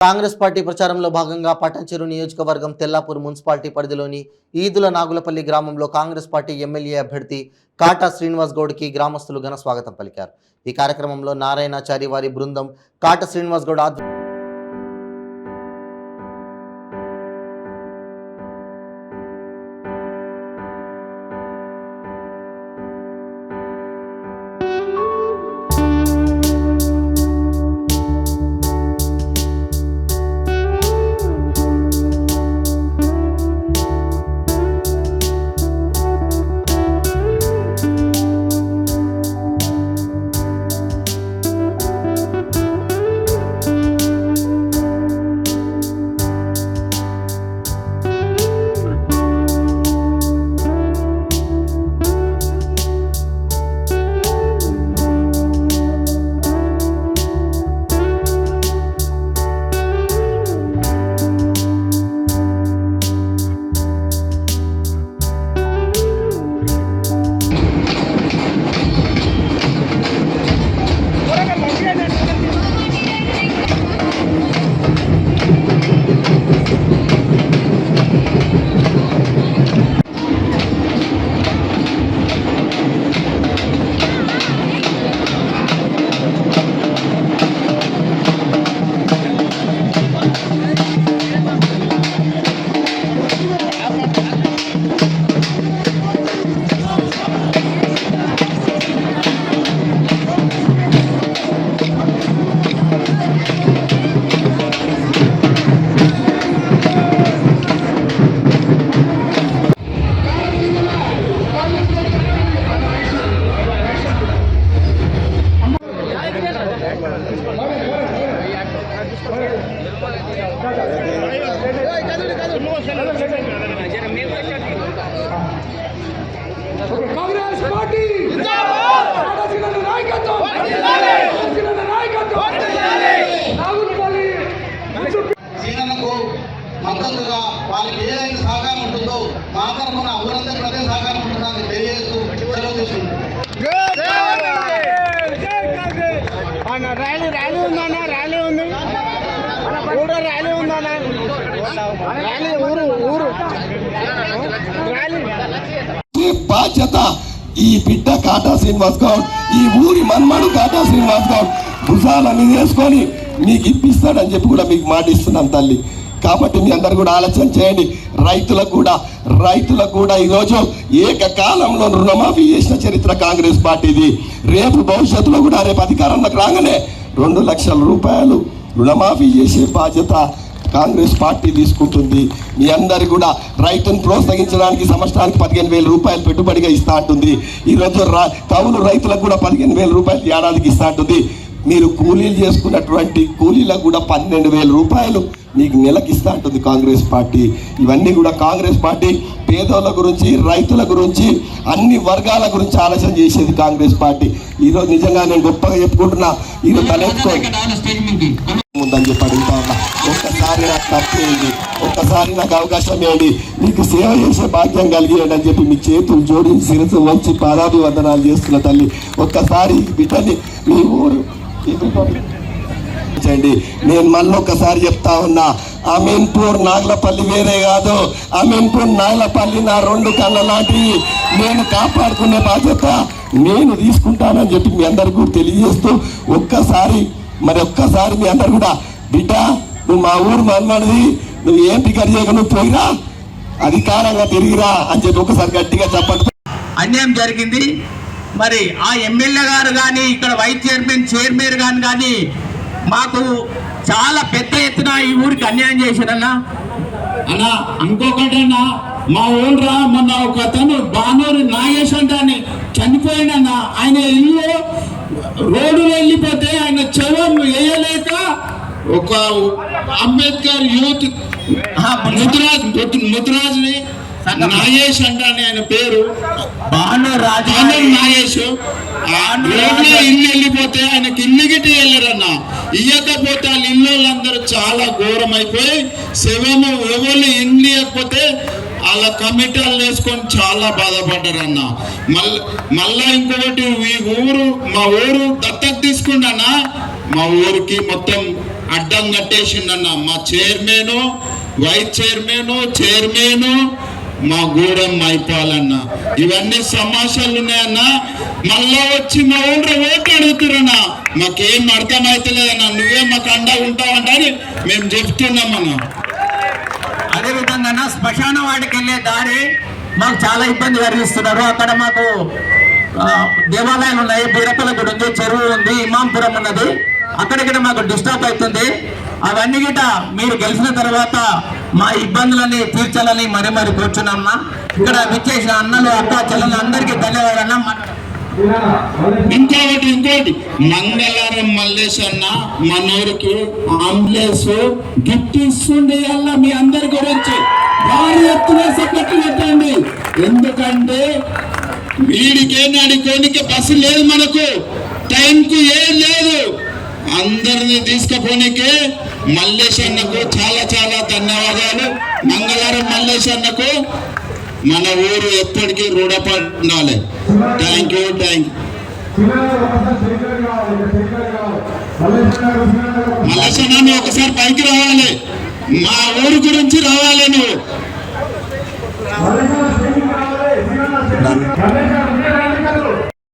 Congress party ప్రచారంలో భాగంగా పటాన్చెరు నియోజకవర్గం తెల్లాపూర్ మున్సిపాలిటీ పరిధిలోని ఈదుల నాగులపల్లి గ్రామంలో కాంగ్రెస్ పార్టీ ఎమ్మెల్యే అభ్యర్థి కాటా శ్రీనివాస్ గౌడ్కి గ్రామస్తులు ఘన స్వాగతం పలికారు. ఈ కార్యక్రమంలో నారాయణాచారి వారి బృందం కాటా శ్రీనివాస్ గౌడ్ కాంగ్రెస్ పార్టీ సీనలకు మద్దతుగా వాళ్ళకి ఏదైనా సహకారం ఉంటుందో మా తరఫున ఊరందరూ ప్రతి సహకారం ఉంటుందని తెలియజేస్తూ సెలవు తీసుకుంటున్నాం. ర్యాలీ ఉందన్నా, ర్యాలీ ఉంది, ఊరు ర్యాలీ ఉందన్నా, ర్యాలీ ఊరు ర్యాలీ. బాధ్యత ఈ బిడ్డ కాటా శ్రీనివాస్ గౌడ్, ఈ ఊరి మన్మడు కాటా శ్రీనివాస్ గౌడ్ భుజాలన్నీ వేసుకొని మీకు ఇప్పిస్తాడని చెప్పి కూడా మీకు మాట ఇస్తున్నాం తల్లి. కాబట్టి మీ అందరు కూడా ఆలోచన చేయండి. రైతులకు కూడా ఈరోజు ఏకకాలంలో రుణమాఫీ చేసిన చరిత్ర కాంగ్రెస్ పార్టీది. రేపు భవిష్యత్తులో కూడా రేపు అధికారంలోకి రాగానే 2 లక్షల రూపాయలు రుణమాఫీ చేసే బాధ్యత కాంగ్రెస్ పార్టీ తీసుకుంటుంది. మీ అందరు కూడా రైతును ప్రోత్సహించడానికి సంవత్సరానికి 15,000 రూపాయలు పెట్టుబడిగా ఇస్తా ఉంటుంది. ఈరోజు కౌలు రైతులకు కూడా 15,000 రూపాయలు ఏడాదికి ఇస్తా ఉంటుంది. మీరు కూలీలు చేసుకున్నటువంటి కూలీలకు కూడా 12,000 రూపాయలు మీకు నెలకి ఇస్తా ఉంటుంది కాంగ్రెస్ పార్టీ. ఇవన్నీ కూడా కాంగ్రెస్ పార్టీ పేదోళ్ళ గురించి, రైతుల గురించి, అన్ని వర్గాల గురించి ఆలోచన చేసేది కాంగ్రెస్ పార్టీ. ఈరోజు నిజంగా నేను గొప్పగా చెప్పుకుంటున్నా. ఈరోజు తలెత్తుకోండి ముందని చెప్పి అడుగుతా ఉన్నా. ఒక్కసారి నాకు తప్పేయండి, ఒక్కసారి నాకు అవకాశం ఇవ్వండి, మీకు సేవ చేసే భాగ్యం కలిగేయండి అని చెప్పి మీ చేతులు జోడించి శిరసు వంచి పాదాభివందనాలు చేస్తున్న తల్లి. ఒక్కసారి బిడ్డని మీ ఊరు చేయండి. నేను మళ్ళీ ఒక్కసారి చెప్తా ఉన్నా, అమీన్పూర్ నాగలపల్లి వేరే కాదు. అమీన్పూర్ నాగలపల్లి నా 2 కళ్ళ లాంటివి. నేను కాపాడుకునే బాధ్యత నేను తీసుకుంటానని చెప్పి మీ అందరికీ కూడా తెలియజేస్తూ ఒక్కసారి మీ అందరు కూడా బిడ్డ నువ్వు మా ఊరు మన్మడిది, నువ్వు ఏం టికెట్ చేయక నువ్వు పోయిరా, అధికారంగా తిరిగిరా అని చెప్పి ఒకసారి గట్టిగా చెప్పండి. అన్యాయం జరిగింది. మరి ఆ ఎమ్మెల్యే గారు కానీ, ఇక్కడ వైస్ చైర్మన్ కానీ మాకు చాలా పెద్ద ఎత్తున ఈ ఊరికి అన్యాయం చేశారన్నా. అన్నా ఇంకొకటన్నా, మా ఊళ్ళో మొన్న ఒక అతను బానూరు నాగేశ్ అని చనిపోయినన్నా. ఆయన ఇల్లు రోడ్డులో వెళ్ళిపోతే ఆయన శవం వేయలేక ఒక అంబేద్కర్ యూత్ ముద్రాజ్ని నాగేష్ అంటాను ఆయన పేరు, నాగేష్. ఇల్లు వెళ్ళిపోతే ఆయనకి ఇల్లు గిట్టి వెళ్ళరన్నా. ఇయ్యకపోతే వాళ్ళ ఇల్లు చాలా ఘోరం అయిపోయి శవము ఎవరు ఇల్లు ఇవ్వకపోతే వాళ్ళ కమిటీలు వేసుకొని చాలా బాధపడ్డారన్న. మళ్ళా ఇంకొకటి, ఈ ఊరు మా ఊరు దత్తత తీసుకున్నా. మా ఊరికి మొత్తం అడ్డం కట్టేసిండన్న మా చైర్మన్, వైస్ చైర్మన్, మా గూడెం మైపాలన్న. ఇవన్నీ సమస్యలు ఉన్నాయన్న. మళ్ళా వచ్చి మా ఊళ్ళో ఓట్లు అడుగుతున్నా, మాకేం అర్థమైతలేదన్న. నువ్వే మాకు అండ ఉంటావంట అని మేము చెప్తున్నామన్నా. అదేవిధంగా శ్మశాన వాడికి వెళ్ళే దారి మాకు చాలా ఇబ్బంది కలిగిస్తున్నారు. అక్కడ మాకు దేవాలయాలు ఉన్నాయి, బీరపల్లి గుడి ఉంది, చెరువు ఉంది, ఇమాంపురం ఉన్నది. అక్కడిక్కడ మాకు డిస్టర్బ్ అవుతుంది. అవన్నీ గిట మీరు గెలిచిన తర్వాత మా ఇబ్బందులని తీర్చాలని మరి కూర్చున్నామన్నా. ఇక్కడ విచ్చేసిన అన్నలు, అక్క, చెల్లెలు అందరికీ ధన్యవాదాలు. ఇంకోటి మంగళవారం మల్లేష్ అన్న మనోరికి అంబులెన్స్ గిఫ్ట్ ఇస్తుండే అలా మీ అందరి గురించి భారీ ఎత్తున సపోర్ట్ పెట్టండి. ఎందుకంటే వీడికే నడుకోనికి బస్సు లేదు, మనకు టైంకు ఏం లేదు. అందరినీ తీసుకుపోనికే మల్లేష్ అన్నకు చాలా చాలా ధన్యవాదాలు. మంగళవారం మల్లేష్ అన్నకు మన ఊరు ఎప్పటికీ రుణపడి ఉండాలి. Thank you. మల్లేష్ అన్న నువ్వు ఒకసారి పైకి రావాలి, మా ఊరు గురించి రావాలి నువ్వు.